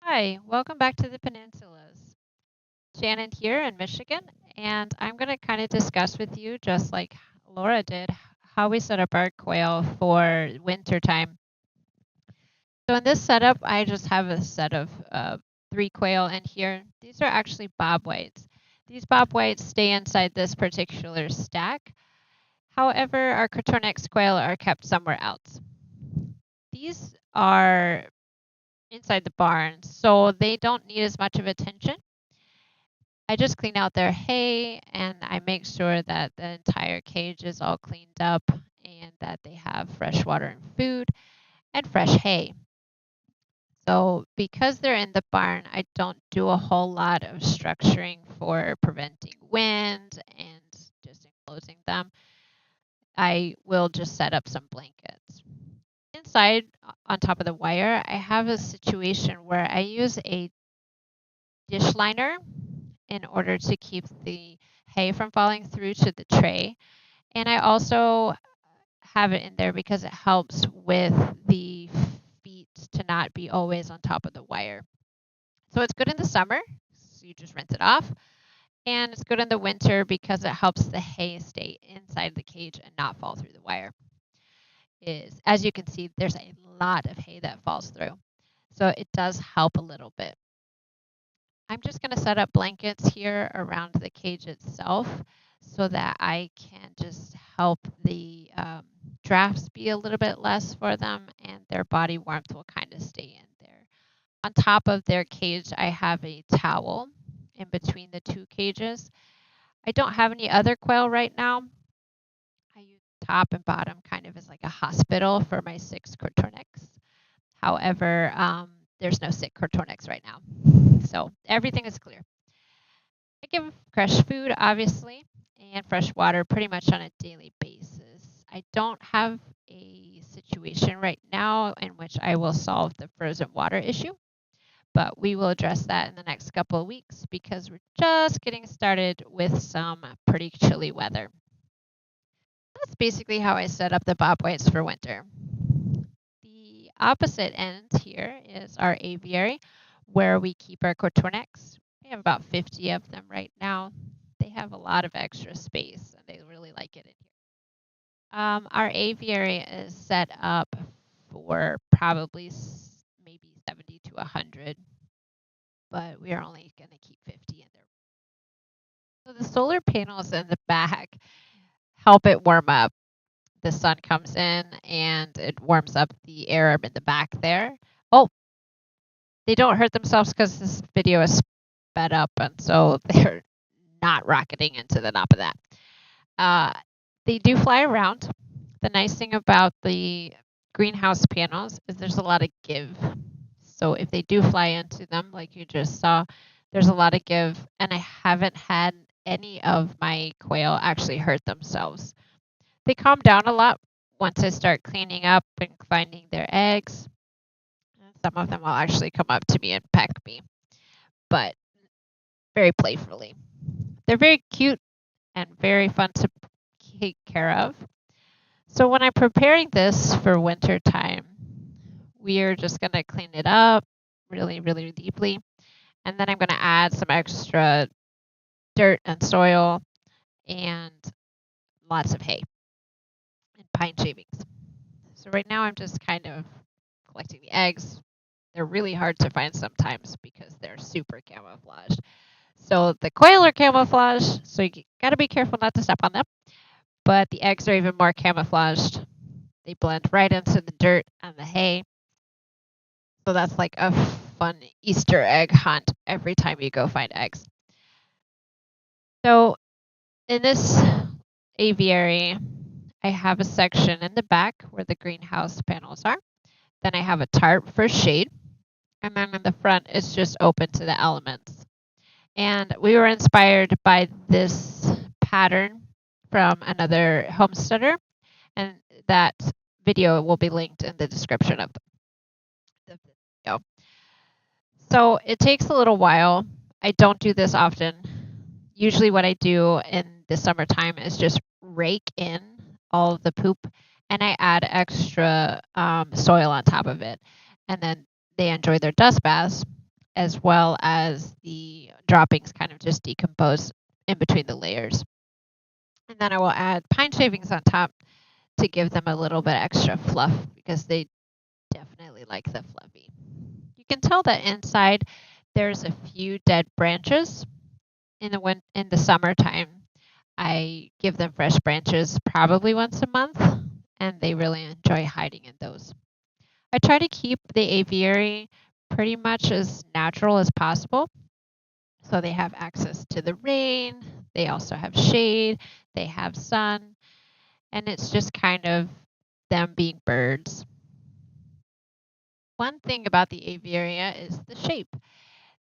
Hi, welcome back to the Peninsulas. Shannon here in Michigan, and I'm going to kind of discuss with you, just like Laura did, how we set up our quail for winter time. So in this setup, I just have a set of three quail in here. These are actually bob whites. These bob whites stay inside this particular stack. However, our Coturnix quail are kept somewhere else. These are inside the barn, so they don't need as much of attention. I just clean out their hay and I make sure that the entire cage is all cleaned up and that they have fresh water and food and fresh hay. So, because they're in the barn, I don't do a whole lot of structuring for preventing wind and just enclosing them. I will just set up some blankets. Inside, on top of the wire, I have a situation where I use a dish liner in order to keep the hay from falling through to the tray. And I also have it in there because it helps with the feet to not be always on top of the wire. So it's good in the summer, so you just rinse it off. And it's good in the winter because it helps the hay stay inside the cage and not fall through the wire. As you can see, there's a lot of hay that falls through. So it does help a little bit. I'm just going to set up blankets here around the cage itself so that I can just help the drafts be a little bit less for them and their body warmth will kind of stay in there. On top of their cage, I have a towel in between the two cages. I don't have any other quail right now. I use top and bottom kind of as like a hospital for my 6 Coturnix. However, there's no sick Coturnix right now. So everything is clear. I give fresh food, obviously, and fresh water pretty much on a daily basis. I don't have a situation right now in which I will solve the frozen water issue, but we will address that in the next couple of weeks because we're just getting started with some pretty chilly weather. That's basically how I set up the bob whites for winter. The opposite end here is our aviary where we keep our Coturnix. We have about 50 of them right now. They have a lot of extra space and they really like it in here. Our aviary is set up for probably maybe 70 to 100, but we are only going to keep 50 in there. So the solar panels in the back help it warm up. The sun comes in and it warms up the air in the back there. Oh, they don't hurt themselves because this video is sped up, and so they're not rocketing into the top of that. They do fly around. The nice thing about the greenhouse panels is there's a lot of give. So if they do fly into them, like you just saw, there's a lot of give, and I haven't had any of my quail actually hurt themselves. They calm down a lot once I start cleaning up and finding their eggs. Some of them will actually come up to me and peck me, but very playfully. They're very cute and very fun to take care of. So when I'm preparing this for winter time, we are just going to clean it up really, really deeply. And then I'm going to add some extra dirt and soil and lots of hay and pine shavings. So right now I'm just kind of collecting the eggs. They're really hard to find sometimes because they're super camouflaged. So the quail are camouflaged, so you got to be careful not to step on them. But the eggs are even more camouflaged. They blend right into the dirt and the hay. So that's like a fun Easter egg hunt every time you go find eggs. So in this aviary, I have a section in the back where the greenhouse panels are. Then I have a tarp for shade. And then in the front, it's just open to the elements. And we were inspired by this pattern from another homesteader. And that video will be linked in the description of the video. So it takes a little while. I don't do this often. Usually what I do in the summertime is just rake in all of the poop and I add extra soil on top of it. And then they enjoy their dust baths. as well as the droppings kind of just decompose in between the layers. And then I will add pine shavings on top to give them a little bit extra fluff because they definitely like the fluffy. You can tell that inside there's a few dead branches in the summertime. I give them fresh branches probably once a month, and they really enjoy hiding in those. I try to keep the aviary pretty much as natural as possible. So they have access to the rain, they also have shade, they have sun, and it's just kind of them being birds. One thing about the aviary is the shape.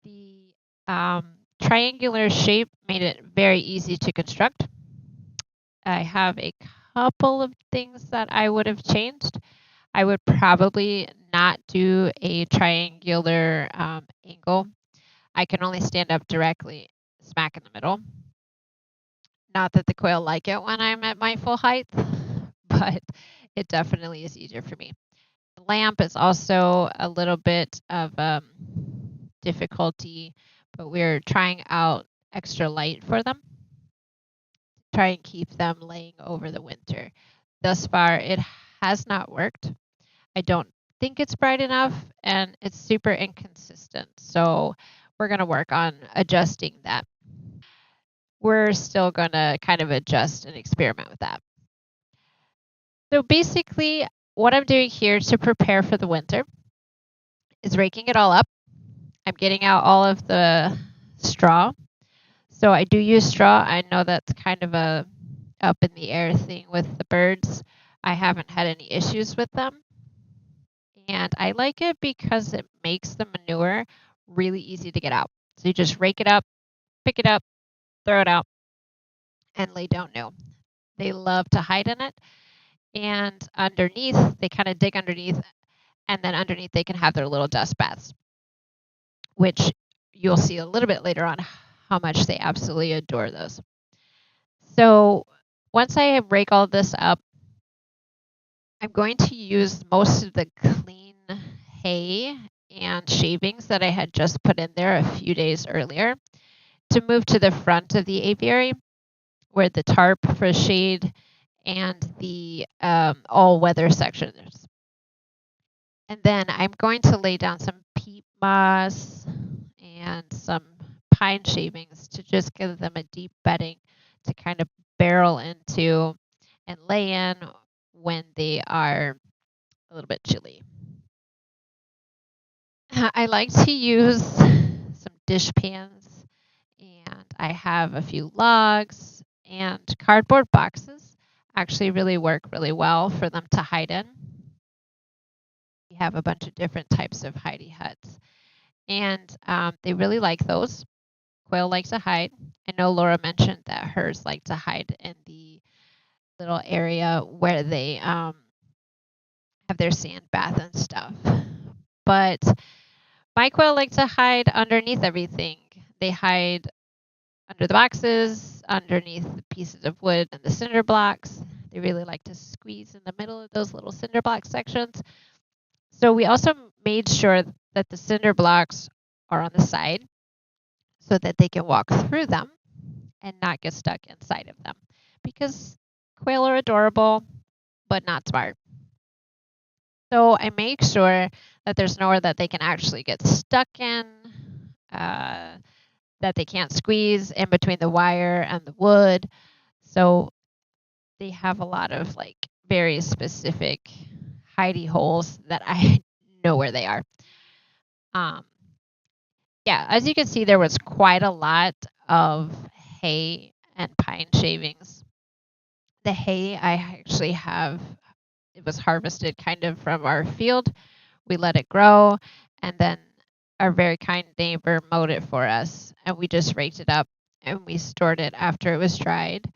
The triangular shape made it very easy to construct. I have a couple of things that I would have changed. I would probably not do a triangular angle. I can only stand up directly smack in the middle. Not that the quail like it when I'm at my full height, but it definitely is easier for me. The lamp is also a little bit of difficulty, but we're trying out extra light for them. Try and keep them laying over the winter. Thus far, it has not worked. I don't think it's bright enough and it's super inconsistent. So we're going to work on adjusting that. We're still going to kind of adjust and experiment with that. So basically, what I'm doing here to prepare for the winter is raking it all up. I'm getting out all of the straw. So I do use straw. I know that's kind of a up in the air thing with the birds. I haven't had any issues with them. And I like it because it makes the manure really easy to get out. So you just rake it up, pick it up, throw it out, and lay down new. They love to hide in it. And underneath, they kind of dig underneath, and then underneath they can have their little dust baths, which you'll see a little bit later on how much they absolutely adore those. So once I rake all this up, I'm going to use most of the clean hay and shavings that I had just put in there a few days earlier to move to the front of the aviary where the tarp for shade and the all-weather section is. And then I'm going to lay down some peat moss and some pine shavings to just give them a deep bedding to kind of barrel into and lay in when they are a little bit chilly. I like to use some dish pans, and I have a few logs, and cardboard boxes actually really work really well for them to hide in. We have a bunch of different types of hidey huts, and they really like those. Quail likes to hide. I know Laura mentioned that hers like to hide in the little area where they have their sand bath and stuff. But my quail like to hide underneath everything. They hide under the boxes, underneath the pieces of wood and the cinder blocks. They really like to squeeze in the middle of those little cinder block sections. So we also made sure that the cinder blocks are on the side so that they can walk through them and not get stuck inside of them. Because quail are adorable, but not smart. So I make sure that there's nowhere that they can actually get stuck in, that they can't squeeze in between the wire and the wood. So they have a lot of like very specific hidey holes that I know where they are. Yeah, as you can see, there was quite a lot of hay and pine shavings. The hay I actually have, it was harvested kind of from our field. We let it grow, and then our very kind neighbor mowed it for us, and we just raked it up and we stored it after it was dried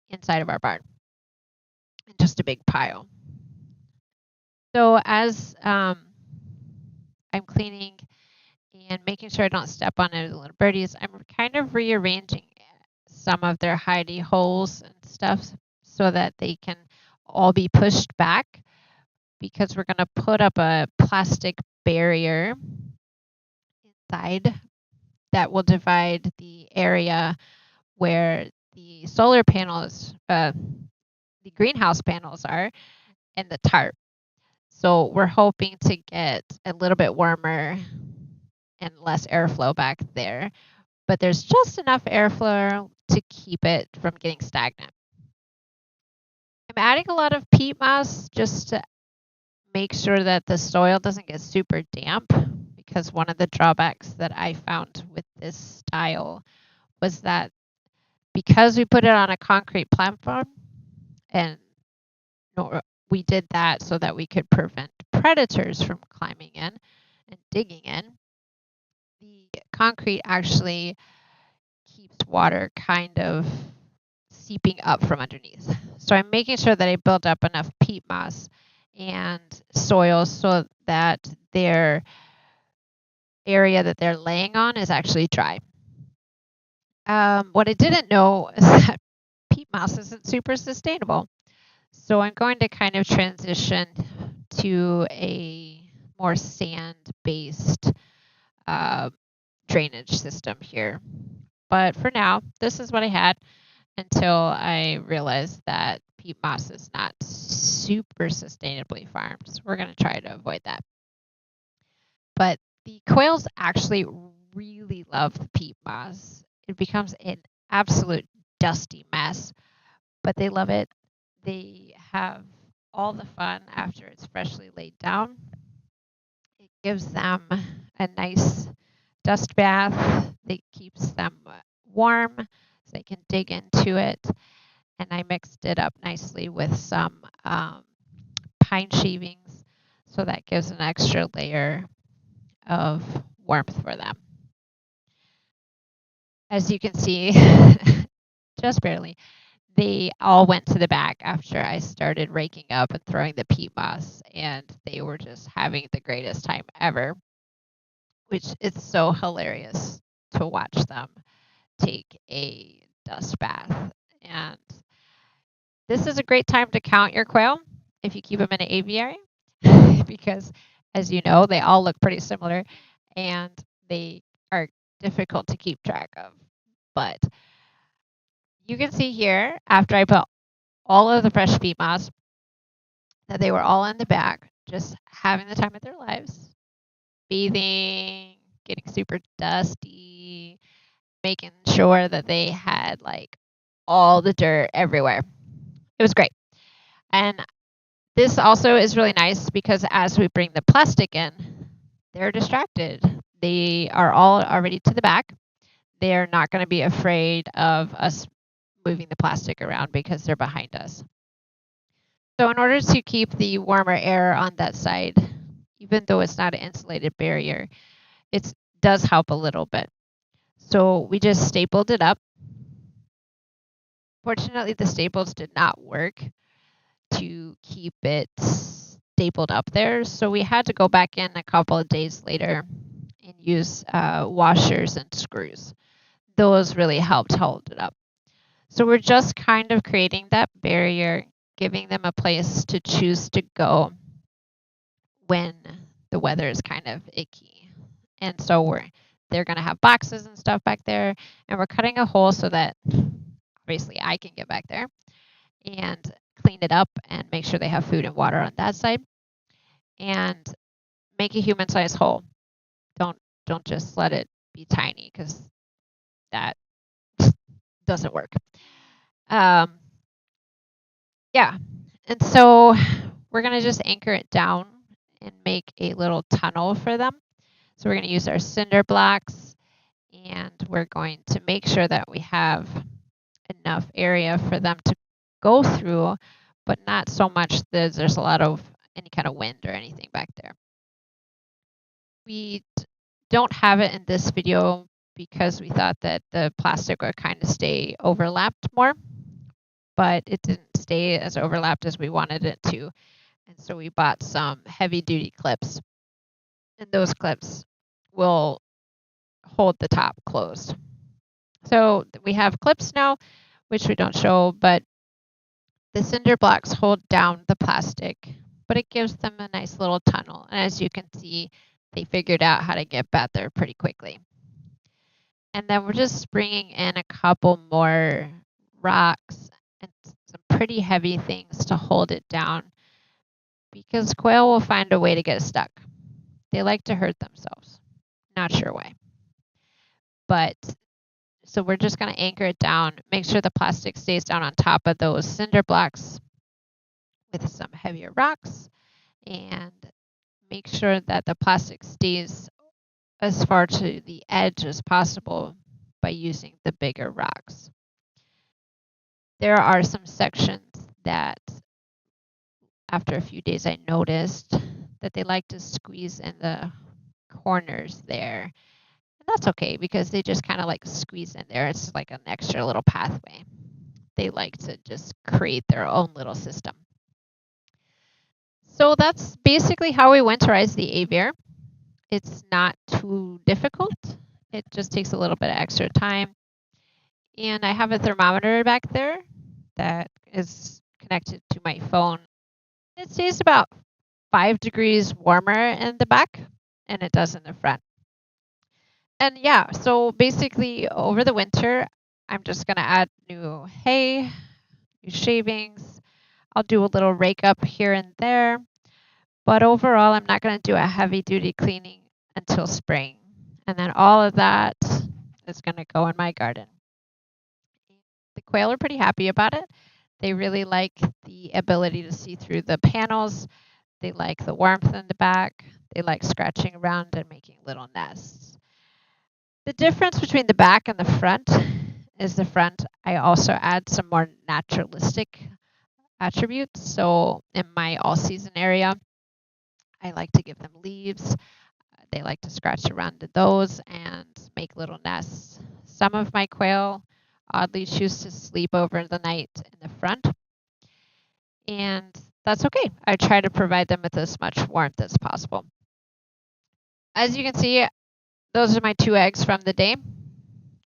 inside of our barn in just a big pile. So as I'm cleaning and making sure I don't step on any little birdies, I'm kind of rearranging some of their hidey holes and stuff so that they can all be pushed back, because we're going to put up a plastic barrier side that will divide the area where the solar panels, the greenhouse panels are, and the tarp. So we're hoping to get a little bit warmer and less airflow back there, but there's just enough airflow to keep it from getting stagnant. I'm adding a lot of peat moss just to make sure that the soil doesn't get super damp, because one of the drawbacks that I found with this style was that because we put it on a concrete platform, and we did that so that we could prevent predators from climbing in and digging in, the concrete actually keeps water kind of seeping up from underneath. So I'm making sure that I build up enough peat moss and soil so that their area that they're laying on is actually dry. What I didn't know is that peat moss isn't super sustainable. So I'm going to kind of transition to a more sand-based drainage system here. But for now, this is what I had until I realized that peat moss is not super sustainably farmed. So we're going to try to avoid that. But the quails actually really love the peat moss. It becomes an absolute dusty mess, but they love it. They have all the fun after it's freshly laid down. It gives them a nice dust bath. It keeps them warm so they can dig into it. And I mixed it up nicely with some pine shavings, so that gives an extra layer of warmth for them. As you can see, just barely, they all went to the back after I started raking up and throwing the peat moss, and they were just having the greatest time ever, which is so hilarious to watch them take a dust bath. And this is a great time to count your quail if you keep them in an aviary, because as you know, they all look pretty similar and they are difficult to keep track of. But you can see here, after I put all of the fresh peat moss, that they were all in the back, just having the time of their lives, bathing, getting super dusty, making sure that they had like all the dirt everywhere. It was great. And this also is really nice because as we bring the plastic in, they're distracted. They are all already to the back. They're not going to be afraid of us moving the plastic around because they're behind us. So in order to keep the warmer air on that side, even though it's not an insulated barrier, it does help a little bit. So we just stapled it up. Fortunately, the staples did not work to keep it stapled up there. So we had to go back in a couple of days later and use washers and screws. Those really helped hold it up. So we're just kind of creating that barrier, giving them a place to choose to go when the weather is kind of icky. And so they're going to have boxes and stuff back there, and we're cutting a hole so that obviously I can get back there and clean it up and make sure they have food and water on that side, and make a human-sized hole. Don't just let it be tiny, because that doesn't work. Yeah, and so we're going to just anchor it down and make a little tunnel for them. So we're going to use our cinder blocks, and we're going to make sure that we have enough area for them to go through, but not so much that there's a lot of any kind of wind or anything back there. We don't have it in this video because we thought that the plastic would kind of stay overlapped more, but it didn't stay as overlapped as we wanted it to. And so we bought some heavy duty clips, and those clips will hold the top closed. So we have clips now, which we don't show, but the cinder blocks hold down the plastic, but it gives them a nice little tunnel. And as you can see, they figured out how to get back there pretty quickly. And then we're just bringing in a couple more rocks and some pretty heavy things to hold it down because quail will find a way to get stuck. They like to hurt themselves. Not sure why. But so we're just going to anchor it down, make sure the plastic stays down on top of those cinder blocks with some heavier rocks, and make sure that the plastic stays as far to the edge as possible by using the bigger rocks. There are some sections that after a few days I noticed that they like to squeeze in the corners there. And that's okay because they just kind of like squeeze in there. It's like an extra little pathway. They like to just create their own little system. So that's basically how we winterize the aviary. It's not too difficult. It just takes a little bit of extra time. And I have a thermometer back there that is connected to my phone. It stays about 5 degrees warmer in the back and it does in the front. And yeah, so basically over the winter, I'm just going to add new hay, new shavings. I'll do a little rake up here and there. But overall, I'm not going to do a heavy duty cleaning until spring. And then all of that is going to go in my garden. The quail are pretty happy about it. They really like the ability to see through the panels. They like the warmth in the back. They like scratching around and making little nests. The difference between the back and the front is the front, I also add some more naturalistic attributes. So in my all-season area, I like to give them leaves. They like to scratch around in those and make little nests. Some of my quail oddly choose to sleep over the night in the front. And that's okay. I try to provide them with as much warmth as possible. As you can see, those are my 2 eggs from the day.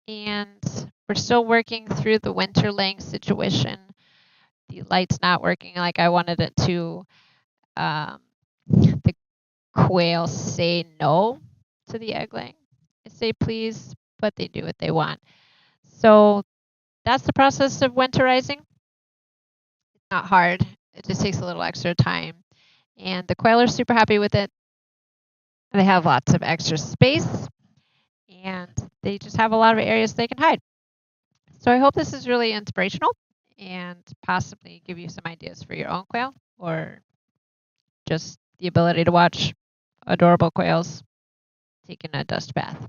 And we're still working through the winter laying situation. The light's not working like I wanted it to. The quail say no to the egg laying. They say please, but they do what they want. So that's the process of winterizing. It's not hard. It just takes a little extra time. And the quail are super happy with it. They have lots of extra space and they just have a lot of areas they can hide. So I hope this is really inspirational and possibly give you some ideas for your own quail or just the ability to watch adorable quails taking a dust bath.